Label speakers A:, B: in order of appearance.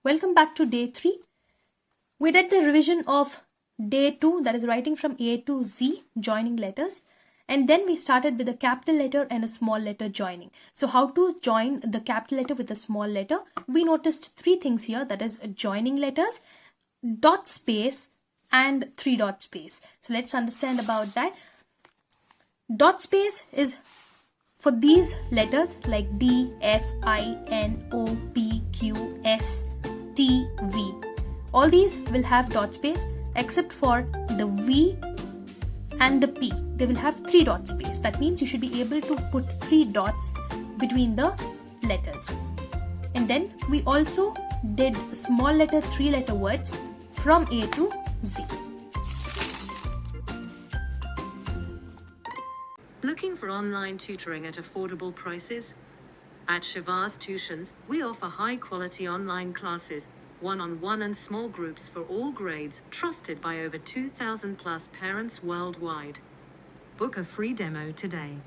A: Welcome back to day 3. We did the revision of day 2, that is writing from A to Z, joining letters. And then we started with a capital letter and a small letter joining. So how to join the capital letter with a small letter? We noticed 3 things here, that is joining letters, dot space and 3 dot space. So let's understand about that. Dot space is for these letters like D, F, I, N, O, P, Q, S, T, V. All these will have dot space except for the V and the P. They will have 3 dot space. That means you should be able to put 3 dots between the letters. And then we also did small letter 3 letter words from A to Z.
B: Looking for online tutoring at affordable prices? At Shiva's Tuitions, we offer high-quality online classes, one-on-one and small groups for all grades, trusted by over 2,000 plus parents worldwide. Book a free demo today.